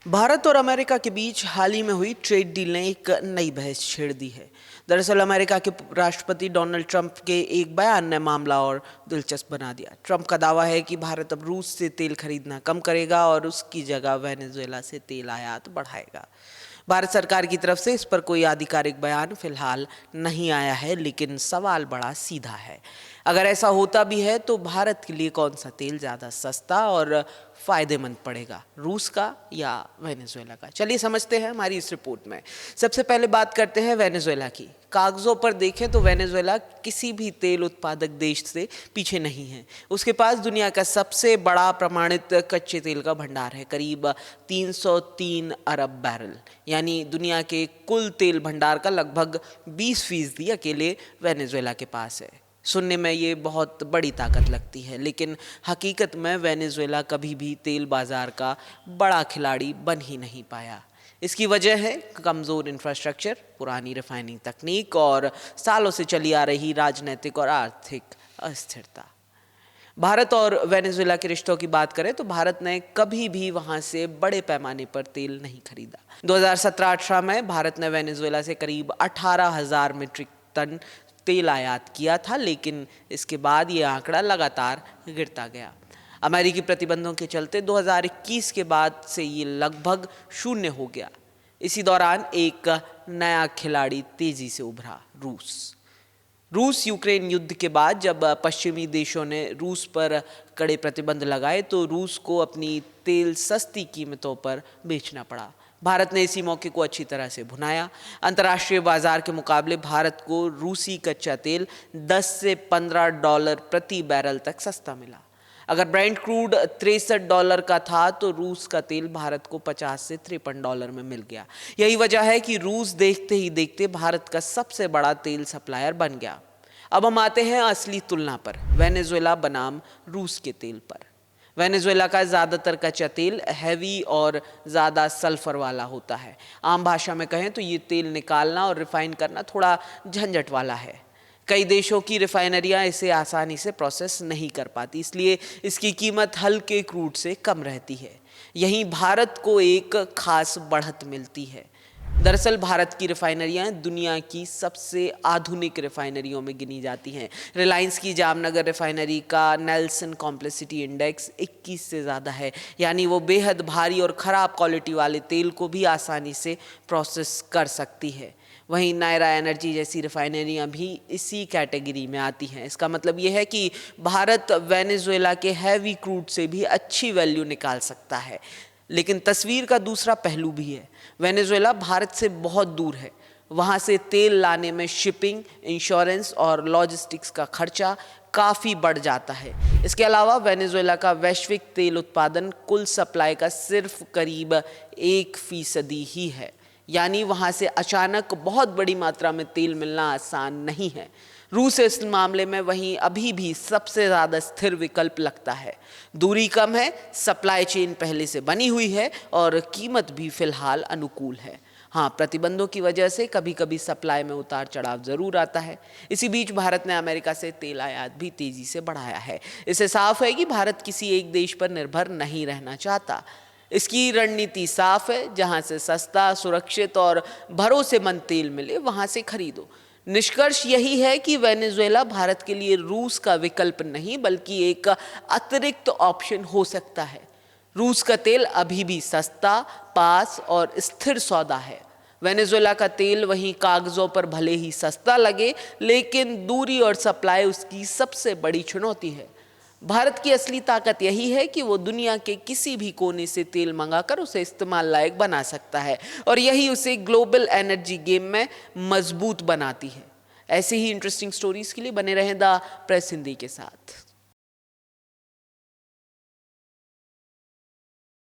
भारत और अमेरिका के बीच हाल ही में हुई ट्रेड डील ने एक नई बहस छेड़ दी है। दरअसल अमेरिका के राष्ट्रपति डोनाल्ड ट्रंप के एक बयान ने मामला और दिलचस्प बना दिया। ट्रंप का दावा है कि भारत अब रूस से तेल खरीदना कम करेगा और उसकी जगह वेनेजुएला से तेल आयात बढ़ाएगा। भारत सरकार की तरफ से इस पर कोई आधिकारिक बयान फिलहाल नहीं आया है, लेकिन सवाल बड़ा सीधा है। अगर ऐसा होता भी है तो भारत के लिए कौन सा तेल ज़्यादा सस्ता और फायदेमंद पड़ेगा, रूस का या वेनेजुएला का? चलिए समझते हैं हमारी इस रिपोर्ट में। सबसे पहले बात करते हैं वेनेजुएला की। कागजों पर देखें तो वेनेजुएला किसी भी तेल उत्पादक देश से पीछे नहीं है। उसके पास दुनिया का सबसे बड़ा प्रमाणित कच्चे तेल का भंडार है, करीब 303 अरब बैरल, यानी दुनिया के कुल तेल भंडार का लगभग 20% अकेले वेनेजुएला के पास है। सुनने में ये बहुत बड़ी ताकत लगती है, लेकिन हकीकत में वेनेजुएला कभी भी तेल बाजार का बड़ा खिलाड़ी बन ही नहीं पाया। इसकी वजह है कमज़ोर इंफ्रास्ट्रक्चर, पुरानी रिफाइनिंग तकनीक और सालों से चली आ रही राजनीतिक और आर्थिक अस्थिरता। भारत और वेनेजुएला के रिश्तों की बात करें तो भारत ने कभी भी वहां से बड़े पैमाने पर तेल नहीं खरीदा। 2017-18 में भारत ने वेनेजुएला से करीब 18,000 मीट्रिक टन तेल आयात किया था, लेकिन इसके बाद ये आंकड़ा लगातार गिरता गया। अमेरिकी प्रतिबंधों के चलते 2021 के बाद से ये लगभग शून्य हो गया। इसी दौरान एक नया खिलाड़ी तेजी से उभरा, रूस यूक्रेन युद्ध के बाद जब पश्चिमी देशों ने रूस पर कड़े प्रतिबंध लगाए तो रूस को अपनी तेल सस्ती कीमतों पर बेचना पड़ा। भारत ने इसी मौके को अच्छी तरह से भुनाया। अंतर्राष्ट्रीय बाजार के मुकाबले भारत को रूसी कच्चा तेल 10 से $15 प्रति बैरल तक सस्ता मिला। अगर ब्रेंट क्रूड $63 का था तो रूस का तेल भारत को 50 से $53 में मिल गया। यही वजह है कि रूस देखते ही देखते भारत का सबसे बड़ा तेल सप्लायर बन गया। अब हम आते हैं असली तुलना पर, वेनेजुएला बनाम रूस के तेल पर। वेनेजुएला का ज़्यादातर कच्चा तेल हैवी और ज़्यादा सल्फर वाला होता है। आम भाषा में कहें तो ये तेल निकालना और रिफाइन करना थोड़ा झंझट वाला है। कई देशों की रिफाइनरियां इसे आसानी से प्रोसेस नहीं कर पाती, इसलिए इसकी कीमत हल्के क्रूड से कम रहती है। यहीं भारत को एक खास बढ़त मिलती है। दरअसल भारत की रिफाइनरियां दुनिया की सबसे आधुनिक रिफाइनरियों में गिनी जाती हैं। रिलायंस की जामनगर रिफाइनरी का नेल्सन कॉम्प्लेक्सिटी इंडेक्स 21 से ज़्यादा है, यानी वो बेहद भारी और ख़राब क्वालिटी वाले तेल को भी आसानी से प्रोसेस कर सकती है। वहीं नायरा एनर्जी जैसी रिफाइनरियां भी इसी कैटेगरी में आती हैं। इसका मतलब ये है कि भारत वेनेजुएला के हैवी क्रूड से भी अच्छी वैल्यू निकाल सकता है। लेकिन तस्वीर का दूसरा पहलू भी है। वेनेजुएला भारत से बहुत दूर है। वहाँ से तेल लाने में शिपिंग, इंश्योरेंस और लॉजिस्टिक्स का खर्चा काफ़ी बढ़ जाता है। इसके अलावा वेनेजुएला का वैश्विक तेल उत्पादन कुल सप्लाई का सिर्फ करीब 1% ही है, यानी वहाँ से अचानक बहुत बड़ी मात्रा में तेल मिलना आसान नहीं है। रूस इस मामले में वहीं अभी भी सबसे ज़्यादा स्थिर विकल्प लगता है। दूरी कम है, सप्लाई चेन पहले से बनी हुई है और कीमत भी फिलहाल अनुकूल है। हाँ, प्रतिबंधों की वजह से कभी कभी सप्लाई में उतार चढ़ाव ज़रूर आता है। इसी बीच भारत ने अमेरिका से तेल आयात भी तेज़ी से बढ़ाया है। इससे साफ है कि भारत किसी एक देश पर निर्भर नहीं रहना चाहता। इसकी रणनीति साफ है, जहां से सस्ता, सुरक्षित और भरोसेमंद तेल मिले वहां से खरीदो। निष्कर्ष यही है कि वेनेजुएला भारत के लिए रूस का विकल्प नहीं बल्कि एक अतिरिक्त ऑप्शन हो सकता है। रूस का तेल अभी भी सस्ता, पास और स्थिर सौदा है। वेनेजुएला का तेल वहीं कागजों पर भले ही सस्ता लगे, लेकिन दूरी और सप्लाई उसकी सबसे बड़ी चुनौती है। भारत की असली ताकत यही है कि वो दुनिया के किसी भी कोने से तेल मंगाकर उसे इस्तेमाल लायक बना सकता है, और यही उसे ग्लोबल एनर्जी गेम में मजबूत बनाती है। ऐसे ही इंटरेस्टिंग स्टोरीज के लिए बने रहें द प्रेस हिंदी के साथ।